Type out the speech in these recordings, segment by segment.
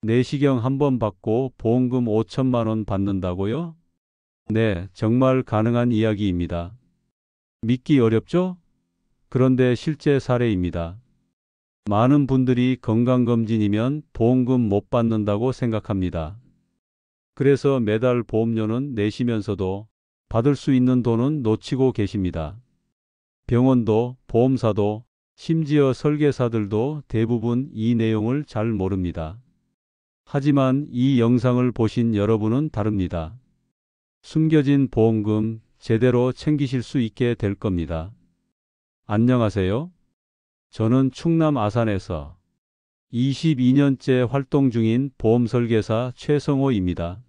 내시경 한 번 받고 보험금 5천만 원 받는다고요? 네, 정말 가능한 이야기입니다. 믿기 어렵죠? 그런데 실제 사례입니다. 많은 분들이 건강검진이면 보험금 못 받는다고 생각합니다. 그래서 매달 보험료는 내시면서도 받을 수 있는 돈은 놓치고 계십니다. 병원도, 보험사도, 심지어 설계사들도 대부분 이 내용을 잘 모릅니다. 하지만 이 영상을 보신 여러분은 다릅니다. 숨겨진 보험금 제대로 챙기실 수 있게 될 겁니다. 안녕하세요. 저는 충남 아산에서 22년째 활동 중인 보험설계사 최성호입니다.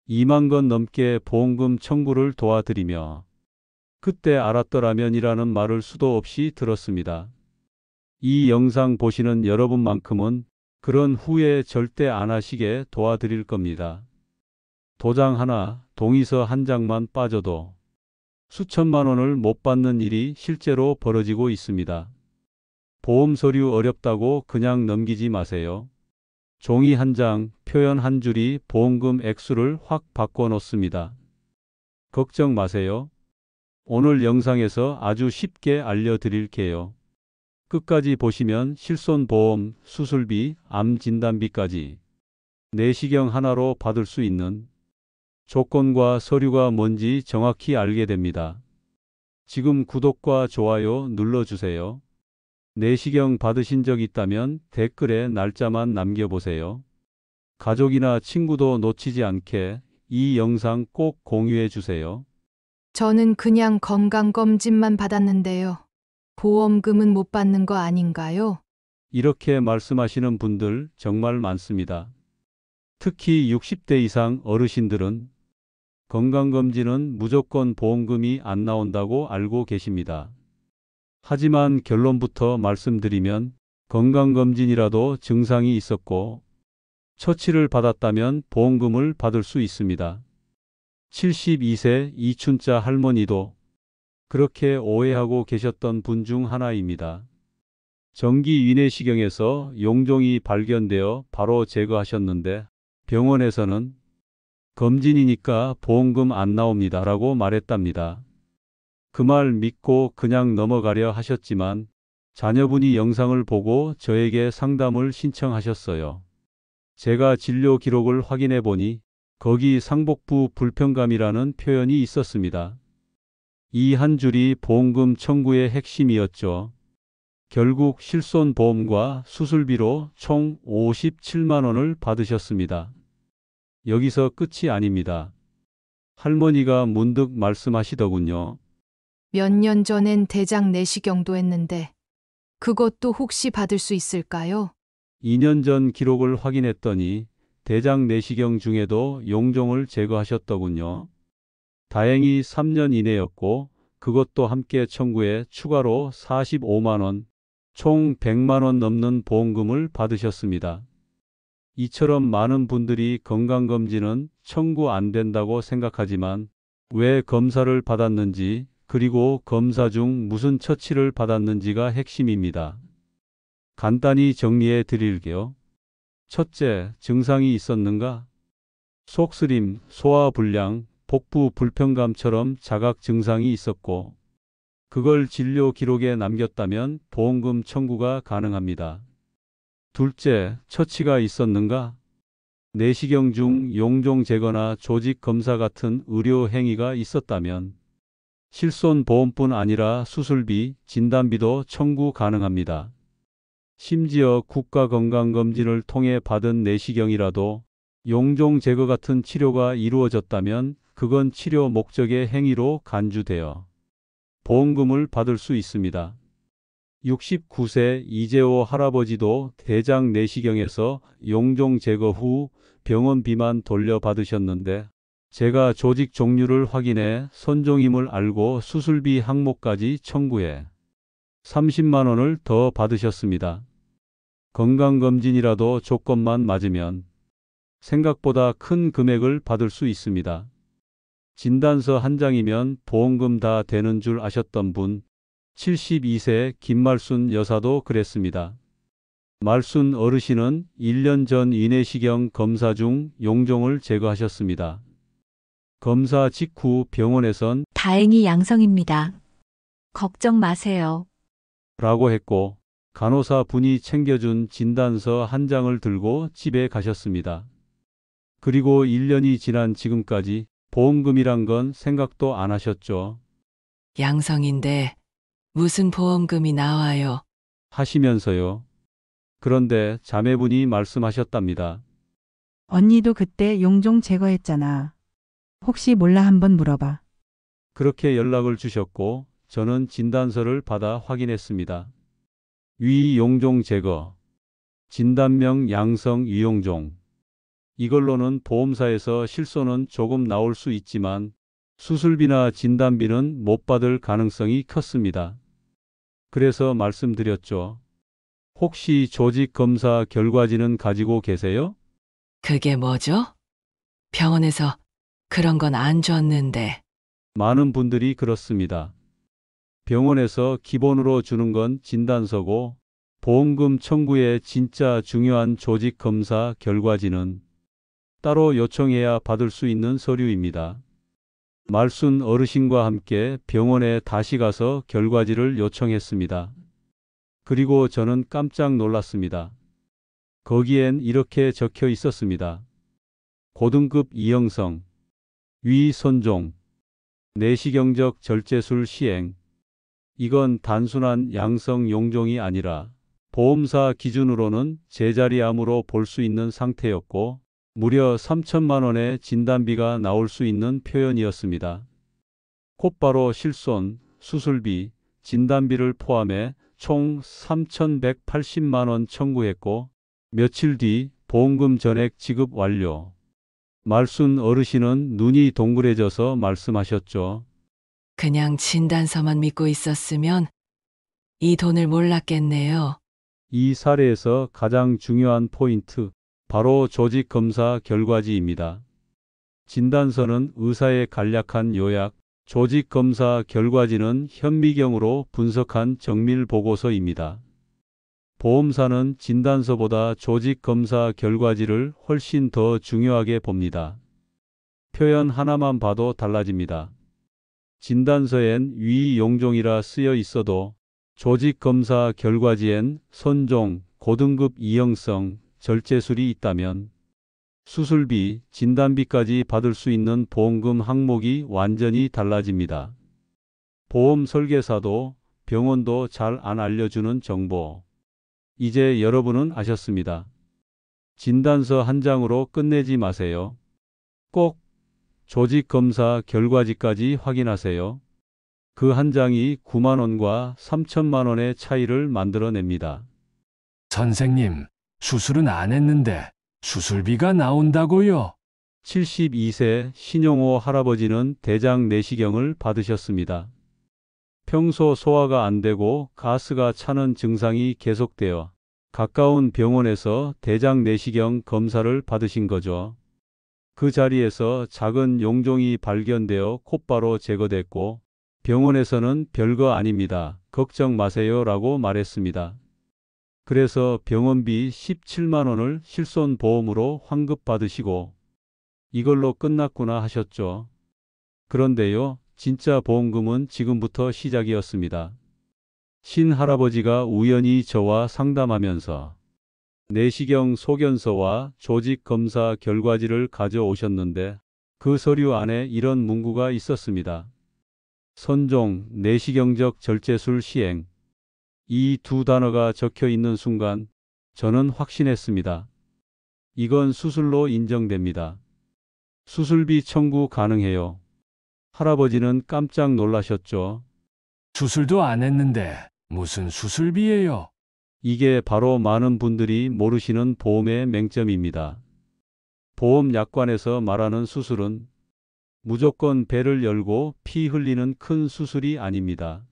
2만 건 넘게 보험금 청구를 도와드리며 그때 알았더라면이라는 말을 수도 없이 들었습니다. 이 영상 보시는 여러분만큼은 그런 후회 절대 안 하시게 도와드릴 겁니다. 도장 하나, 동의서 한 장만 빠져도 수천만 원을 못 받는 일이 실제로 벌어지고 있습니다. 보험 서류 어렵다고 그냥 넘기지 마세요. 종이 한 장, 표현 한 줄이 보험금 액수를 확 바꿔 놓습니다. 걱정 마세요. 오늘 영상에서 아주 쉽게 알려드릴게요. 끝까지 보시면 실손보험, 수술비, 암 진단비까지 내시경 하나로 받을 수 있는 조건과 서류가 뭔지 정확히 알게 됩니다. 지금 구독과 좋아요 눌러주세요. 내시경 받으신 적 있다면 댓글에 날짜만 남겨보세요. 가족이나 친구도 놓치지 않게 이 영상 꼭 공유해 주세요. 저는 그냥 건강검진만 받았는데요. 보험금은 못 받는 거 아닌가요? 이렇게 말씀하시는 분들 정말 많습니다. 특히 60대 이상 어르신들은 건강검진은 무조건 보험금이 안 나온다고 알고 계십니다. 하지만 결론부터 말씀드리면 건강검진이라도 증상이 있었고 처치를 받았다면 보험금을 받을 수 있습니다. 72세 이춘자 할머니도 그렇게 오해하고 계셨던 분 중 하나입니다. 정기 위내시경에서 용종이 발견되어 바로 제거하셨는데 병원에서는 검진이니까 보험금 안 나옵니다 라고 말했답니다. 그 말 믿고 그냥 넘어가려 하셨지만 자녀분이 영상을 보고 저에게 상담을 신청하셨어요. 제가 진료 기록을 확인해 보니 거기 상복부 불편감이라는 표현이 있었습니다. 이 한 줄이 보험금 청구의 핵심이었죠. 결국 실손보험과 수술비로 총 57만 원을 받으셨습니다. 여기서 끝이 아닙니다. 할머니가 문득 말씀하시더군요. 몇 년 전엔 대장 내시경도 했는데 그것도 혹시 받을 수 있을까요? 2년 전 기록을 확인했더니 대장 내시경 중에도 용종을 제거하셨더군요. 다행히 3년 이내였고 그것도 함께 청구해 추가로 45만 원, 총 100만 원 넘는 보험금을 받으셨습니다. 이처럼 많은 분들이 건강검진은 청구 안 된다고 생각하지만 왜 검사를 받았는지 그리고 검사 중 무슨 처치를 받았는지가 핵심입니다. 간단히 정리해 드릴게요. 첫째, 증상이 있었는가? 속쓰림, 소화불량, 복부 불편감처럼 자각 증상이 있었고 그걸 진료 기록에 남겼다면 보험금 청구가 가능합니다. 둘째, 처치가 있었는가? 내시경 중 용종 제거나 조직 검사 같은 의료 행위가 있었다면 실손보험뿐 아니라 수술비, 진단비도 청구 가능합니다. 심지어 국가건강검진을 통해 받은 내시경이라도 용종 제거 같은 치료가 이루어졌다면 그건 치료 목적의 행위로 간주되어 보험금을 받을 수 있습니다. 69세 이재호 할아버지도 대장 내시경에서 용종 제거 후 병원비만 돌려받으셨는데 제가 조직 종류를 확인해 선종임을 알고 수술비 항목까지 청구해 30만 원을 더 받으셨습니다. 건강검진이라도 조건만 맞으면 생각보다 큰 금액을 받을 수 있습니다. 진단서 한 장이면 보험금 다 되는 줄 아셨던 분, 72세 김말순 여사도 그랬습니다. 말순 어르신은 1년 전 위내시경 검사 중 용종을 제거하셨습니다. 검사 직후 병원에선 다행히 양성입니다. 걱정 마세요. 라고 했고 간호사 분이 챙겨준 진단서 한 장을 들고 집에 가셨습니다. 그리고 1년이 지난 지금까지 보험금이란 건 생각도 안 하셨죠. 양성인데 무슨 보험금이 나와요? 하시면서요. 그런데 자매분이 말씀하셨답니다. 언니도 그때 용종 제거했잖아. 혹시 몰라 한번 물어봐. 그렇게 연락을 주셨고 저는 진단서를 받아 확인했습니다. 위 용종 제거, 진단명 양성 위용종. 이걸로는 보험사에서 실손은 조금 나올 수 있지만 수술비나 진단비는 못 받을 가능성이 컸습니다. 그래서 말씀드렸죠. 혹시 조직 검사 결과지는 가지고 계세요? 그게 뭐죠? 병원에서 그런 건 안 줬는데. 많은 분들이 그렇습니다. 병원에서 기본으로 주는 건 진단서고 보험금 청구에 진짜 중요한 조직 검사 결과지는 따로 요청해야 받을 수 있는 서류입니다. 말순 어르신과 함께 병원에 다시 가서 결과지를 요청했습니다. 그리고 저는 깜짝 놀랐습니다. 거기엔 이렇게 적혀 있었습니다. 고등급 이형성, 위손종, 내시경적 절제술 시행. 이건 단순한 양성 용종이 아니라 보험사 기준으로는 제자리암으로 볼 수 있는 상태였고 무려 3천만 원의 진단비가 나올 수 있는 표현이었습니다. 곧바로 실손, 수술비, 진단비를 포함해 총 3,180만 원 청구했고 며칠 뒤 보험금 전액 지급 완료. 말순 어르신은 눈이 동그래져서 말씀하셨죠. 그냥 진단서만 믿고 있었으면 이 돈을 몰랐겠네요. 이 사례에서 가장 중요한 포인트, 바로 조직 검사 결과지입니다. 진단서는 의사의 간략한 요약, 조직 검사 결과지는 현미경으로 분석한 정밀 보고서입니다. 보험사는 진단서보다 조직 검사 결과지를 훨씬 더 중요하게 봅니다. 표현 하나만 봐도 달라집니다. 진단서엔 위 용종이라 쓰여 있어도 조직 검사 결과지엔 손종, 고등급 이형성, 절제술이 있다면 수술비, 진단비까지 받을 수 있는 보험금 항목이 완전히 달라집니다. 보험 설계사도 병원도 잘 안 알려주는 정보. 이제 여러분은 아셨습니다. 진단서 한 장으로 끝내지 마세요. 꼭 조직 검사 결과지까지 확인하세요. 그 한 장이 9만 원과 3천만 원의 차이를 만들어냅니다. 선생님, 수술은 안 했는데 수술비가 나온다고요? 72세 신용호 할아버지는 대장 내시경을 받으셨습니다. 평소 소화가 안 되고 가스가 차는 증상이 계속되어 가까운 병원에서 대장 내시경 검사를 받으신 거죠. 그 자리에서 작은 용종이 발견되어 곧바로 제거됐고 병원에서는 별거 아닙니다. 걱정 마세요 라고 말했습니다. 그래서 병원비 17만 원을 실손보험으로 환급받으시고 이걸로 끝났구나 하셨죠. 그런데요, 진짜 보험금은 지금부터 시작이었습니다. 신할아버지가 우연히 저와 상담하면서 내시경 소견서와 조직검사 결과지를 가져오셨는데 그 서류 안에 이런 문구가 있었습니다. 손종, 내시경적 절제술 시행. 이 두 단어가 적혀 있는 순간 저는 확신했습니다. 이건 수술로 인정됩니다. 수술비 청구 가능해요. 할아버지는 깜짝 놀라셨죠. 수술도 안 했는데 무슨 수술비예요? 이게 바로 많은 분들이 모르시는 보험의 맹점입니다. 보험 약관에서 말하는 수술은 무조건 배를 열고 피 흘리는 큰 수술이 아닙니다.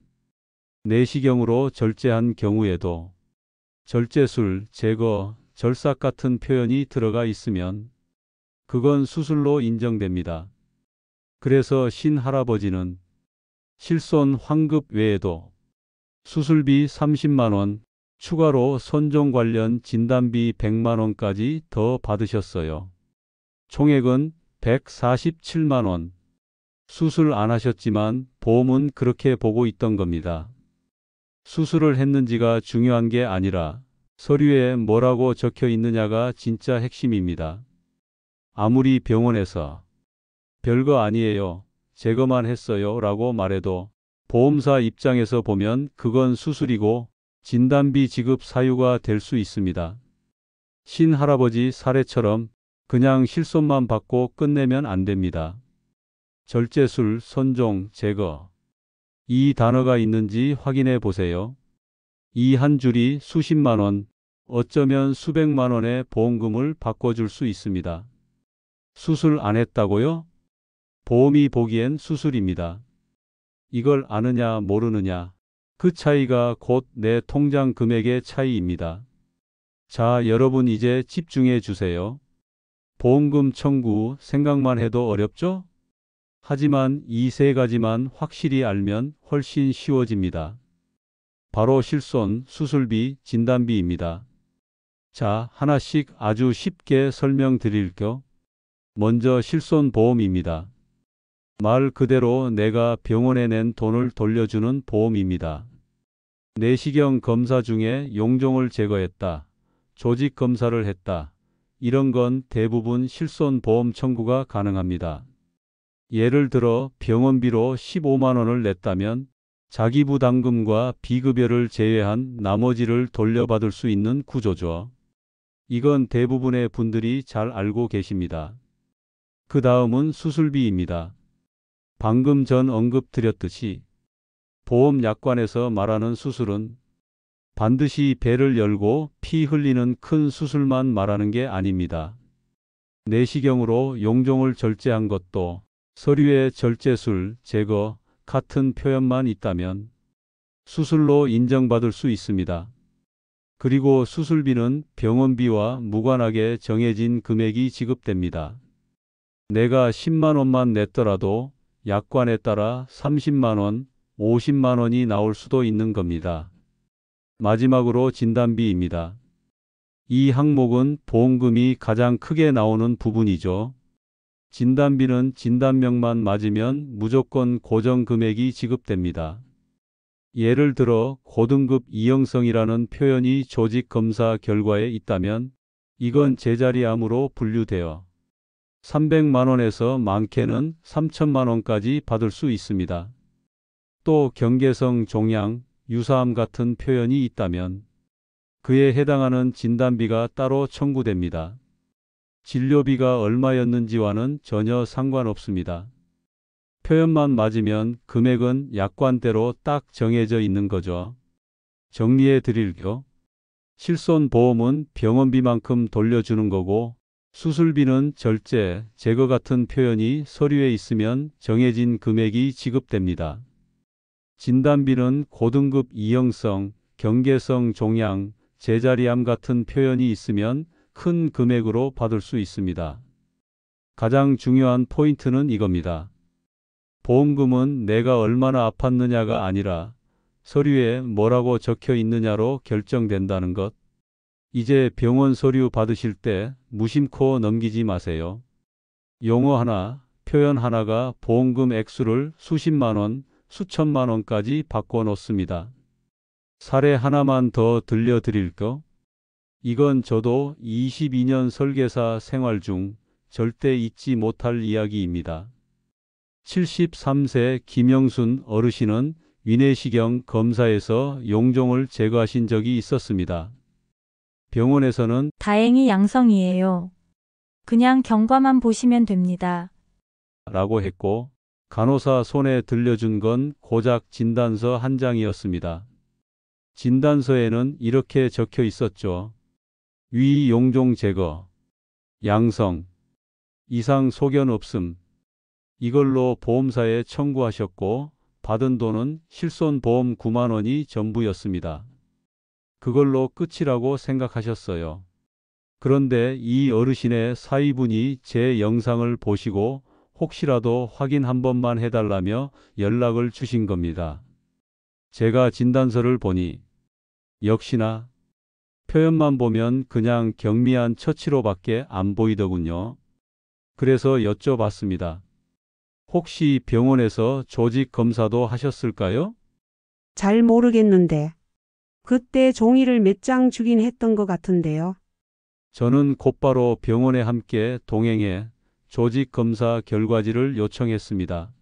내시경으로 절제한 경우에도 절제술, 제거, 절삭 같은 표현이 들어가 있으면 그건 수술로 인정됩니다. 그래서 신할아버지는 실손 환급 외에도 수술비 30만 원, 추가로 손종 관련 진단비 100만 원까지 더 받으셨어요. 총액은 147만 원. 수술 안 하셨지만 보험은 그렇게 보고 있던 겁니다. 수술을 했는지가 중요한 게 아니라 서류에 뭐라고 적혀 있느냐가 진짜 핵심입니다. 아무리 병원에서 별거 아니에요, 제거만 했어요 라고 말해도 보험사 입장에서 보면 그건 수술이고 진단비 지급 사유가 될 수 있습니다. 신할아버지 사례처럼 그냥 실손만 받고 끝내면 안 됩니다. 절제술, 손종, 제거. 이 단어가 있는지 확인해 보세요. 이 한 줄이 수십만 원, 어쩌면 수백만 원의 보험금을 바꿔줄 수 있습니다. 수술 안 했다고요? 보험이 보기엔 수술입니다. 이걸 아느냐 모르느냐, 그 차이가 곧 내 통장 금액의 차이입니다. 자, 여러분 이제 집중해 주세요. 보험금 청구 생각만 해도 어렵죠? 하지만 이 세 가지만 확실히 알면 훨씬 쉬워집니다. 바로 실손, 수술비, 진단비입니다. 자, 하나씩 아주 쉽게 설명드릴게요. 먼저 실손보험입니다. 말 그대로 내가 병원에 낸 돈을 돌려주는 보험입니다. 내시경 검사 중에 용종을 제거했다, 조직 검사를 했다, 이런 건 대부분 실손보험 청구가 가능합니다. 예를 들어 병원비로 15만 원을 냈다면 자기 부담금과 비급여를 제외한 나머지를 돌려받을 수 있는 구조죠. 이건 대부분의 분들이 잘 알고 계십니다. 그 다음은 수술비입니다. 방금 전 언급드렸듯이 보험약관에서 말하는 수술은 반드시 배를 열고 피 흘리는 큰 수술만 말하는 게 아닙니다. 내시경으로 용종을 절제한 것도 서류에 절제술, 제거 같은 표현만 있다면 수술로 인정받을 수 있습니다. 그리고 수술비는 병원비와 무관하게 정해진 금액이 지급됩니다. 내가 10만 원만 냈더라도 약관에 따라 30만 원, 50만 원이 나올 수도 있는 겁니다. 마지막으로 진단비입니다. 이 항목은 보험금이 가장 크게 나오는 부분이죠. 진단비는 진단명만 맞으면 무조건 고정 금액이 지급됩니다. 예를 들어 고등급 이형성이라는 표현이 조직 검사 결과에 있다면 이건 제자리암으로 분류되어 300만 원에서 많게는 3천만 원까지 받을 수 있습니다. 또 경계성 종양, 유사암 같은 표현이 있다면 그에 해당하는 진단비가 따로 청구됩니다. 진료비가 얼마였는지와는 전혀 상관없습니다. 표현만 맞으면 금액은 약관대로 딱 정해져 있는 거죠. 정리해 드릴게요. 실손보험은 병원비만큼 돌려주는 거고 수술비는 절제, 제거 같은 표현이 서류에 있으면 정해진 금액이 지급됩니다. 진단비는 고등급 이형성, 경계성 종양, 제자리암 같은 표현이 있으면 큰 금액으로 받을 수 있습니다. 가장 중요한 포인트는 이겁니다. 보험금은 내가 얼마나 아팠느냐가 아니라 서류에 뭐라고 적혀 있느냐로 결정된다는 것. 이제 병원 서류 받으실 때 무심코 넘기지 마세요. 용어 하나, 표현 하나가 보험금 액수를 수십만 원, 수천만 원까지 바꿔놓습니다. 사례 하나만 더 들려드릴까? 이건 저도 22년 설계사 생활 중 절대 잊지 못할 이야기입니다. 73세 김영순 어르신은 위내시경 검사에서 용종을 제거하신 적이 있었습니다. 병원에서는 다행히 양성이에요. 그냥 경과만 보시면 됩니다. 라고 했고 간호사 손에 들려준 건 고작 진단서 한 장이었습니다. 진단서에는 이렇게 적혀 있었죠. 위 용종 제거, 양성, 이상 소견 없음. 이걸로 보험사에 청구하셨고 받은 돈은 실손보험 9만 원이 전부였습니다. 그걸로 끝이라고 생각하셨어요. 그런데 이 어르신의 사위분이 제 영상을 보시고 혹시라도 확인 한 번만 해달라며 연락을 주신 겁니다. 제가 진단서를 보니 역시나 표현만 보면 그냥 경미한 처치로밖에 안 보이더군요. 그래서 여쭤봤습니다. 혹시 병원에서 조직 검사도 하셨을까요? 잘 모르겠는데. 그때 종이를 몇 장 주긴 했던 것 같은데요. 저는 곧바로 병원에 함께 동행해 조직 검사 결과지를 요청했습니다.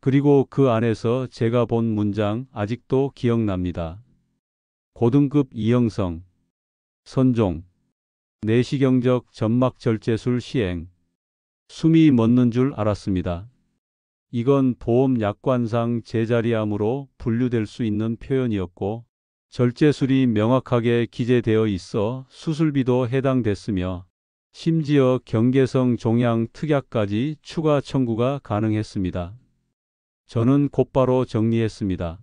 그리고 그 안에서 제가 본 문장 아직도 기억납니다. 고등급 이형성, 선종, 내시경적 점막절제술 시행. 숨이 멎는 줄 알았습니다. 이건 보험 약관상 제자리암으로 분류될 수 있는 표현이었고 절제술이 명확하게 기재되어 있어 수술비도 해당됐으며 심지어 경계성 종양 특약까지 추가 청구가 가능했습니다. 저는 곧바로 정리했습니다.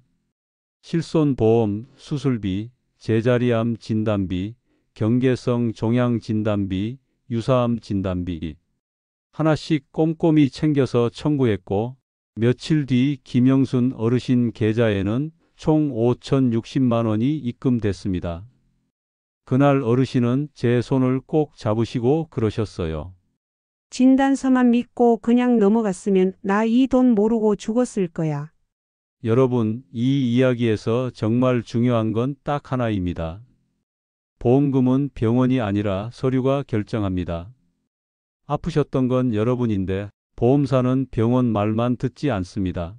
실손보험, 수술비, 제자리암 진단비, 경계성 종양 진단비, 유사암 진단비 하나씩 꼼꼼히 챙겨서 청구했고 며칠 뒤 김영순 어르신 계좌에는 총 5,060만 원이 입금됐습니다. 그날 어르신은 제 손을 꼭 잡으시고 그러셨어요. 진단서만 믿고 그냥 넘어갔으면 나 이 돈 모르고 죽었을 거야. 여러분, 이 이야기에서 정말 중요한 건 딱 하나입니다. 보험금은 병원이 아니라 서류가 결정합니다. 아프셨던 건 여러분인데 보험사는 병원 말만 듣지 않습니다.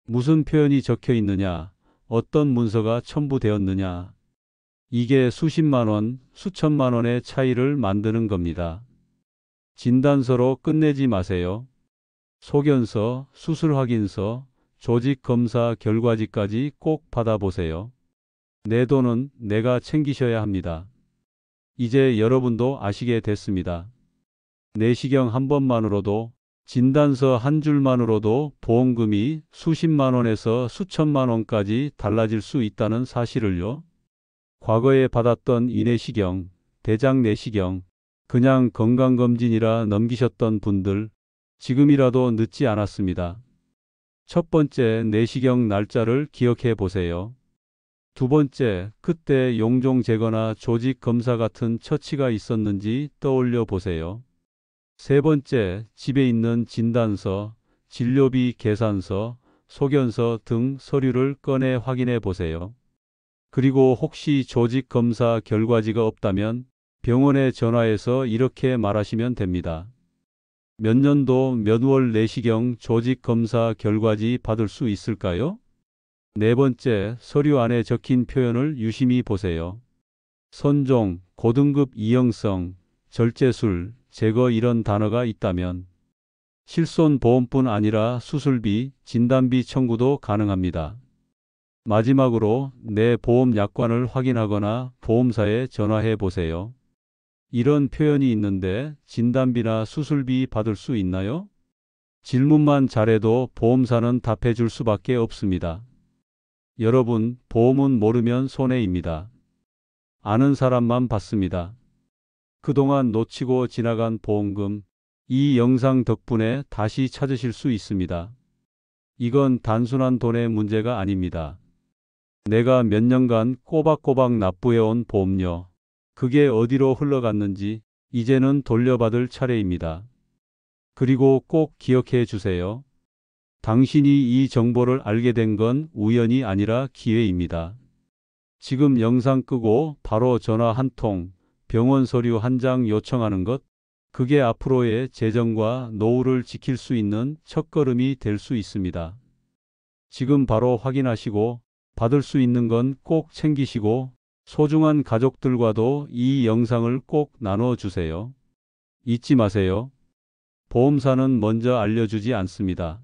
무슨 표현이 적혀 있느냐, 어떤 문서가 첨부되었느냐. 이게 수십만 원, 수천만 원의 차이를 만드는 겁니다. 진단서로 끝내지 마세요. 소견서, 수술 확인서, 조직 검사 결과지까지 꼭 받아보세요. 내 돈은 내가 챙기셔야 합니다. 이제 여러분도 아시게 됐습니다. 내시경 한 번만으로도, 진단서 한 줄만으로도 보험금이 수십만 원에서 수천만 원까지 달라질 수 있다는 사실을요. 과거에 받았던 이내시경, 대장내시경, 그냥 건강검진이라 넘기셨던 분들, 지금이라도 늦지 않았습니다. 첫 번째 내시경 날짜를 기억해 보세요. 두 번째, 그때 용종 제거나 조직 검사 같은 처치가 있었는지 떠올려 보세요. 세 번째, 집에 있는 진단서, 진료비 계산서, 소견서 등 서류를 꺼내 확인해 보세요. 그리고 혹시 조직 검사 결과지가 없다면 병원에 전화해서 이렇게 말하시면 됩니다. 몇 년도 몇 월 내시경 조직 검사 결과지 받을 수 있을까요? 네 번째, 서류 안에 적힌 표현을 유심히 보세요. 선종, 고등급 이형성, 절제술, 제거 이런 단어가 있다면 실손보험뿐 아니라 수술비, 진단비 청구도 가능합니다. 마지막으로 내 보험 약관을 확인하거나 보험사에 전화해 보세요. 이런 표현이 있는데 진단비나 수술비 받을 수 있나요? 질문만 잘해도 보험사는 답해 줄 수밖에 없습니다. 여러분, 보험은 모르면 손해입니다. 아는 사람만 받습니다. 그동안 놓치고 지나간 보험금, 이 영상 덕분에 다시 찾으실 수 있습니다. 이건 단순한 돈의 문제가 아닙니다. 내가 몇 년간 꼬박꼬박 납부해온 보험료, 그게 어디로 흘러갔는지 이제는 돌려받을 차례입니다. 그리고 꼭 기억해 주세요. 당신이 이 정보를 알게 된 건 우연이 아니라 기회입니다. 지금 영상 끄고 바로 전화 한 통, 병원 서류 한 장 요청하는 것, 그게 앞으로의 재정과 노후를 지킬 수 있는 첫걸음이 될 수 있습니다. 지금 바로 확인하시고 받을 수 있는 건 꼭 챙기시고 소중한 가족들과도 이 영상을 꼭 나눠주세요. 잊지 마세요. 보험사는 먼저 알려주지 않습니다.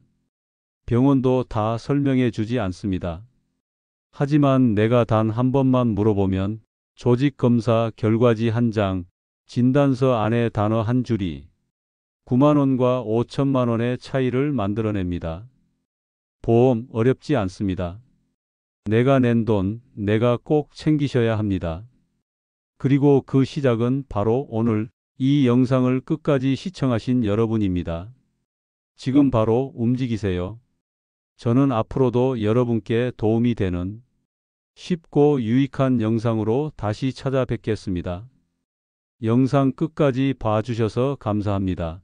병원도 다 설명해 주지 않습니다. 하지만 내가 단 한 번만 물어보면 조직검사 결과지 한 장, 진단서 안에 단어 한 줄이 9만 원과 5천만 원의 차이를 만들어냅니다. 보험 어렵지 않습니다. 내가 낸 돈, 내가 꼭 챙기셔야 합니다. 그리고 그 시작은 바로 오늘 이 영상을 끝까지 시청하신 여러분입니다. 지금 바로 움직이세요. 저는 앞으로도 여러분께 도움이 되는 쉽고 유익한 영상으로 다시 찾아뵙겠습니다. 영상 끝까지 봐주셔서 감사합니다.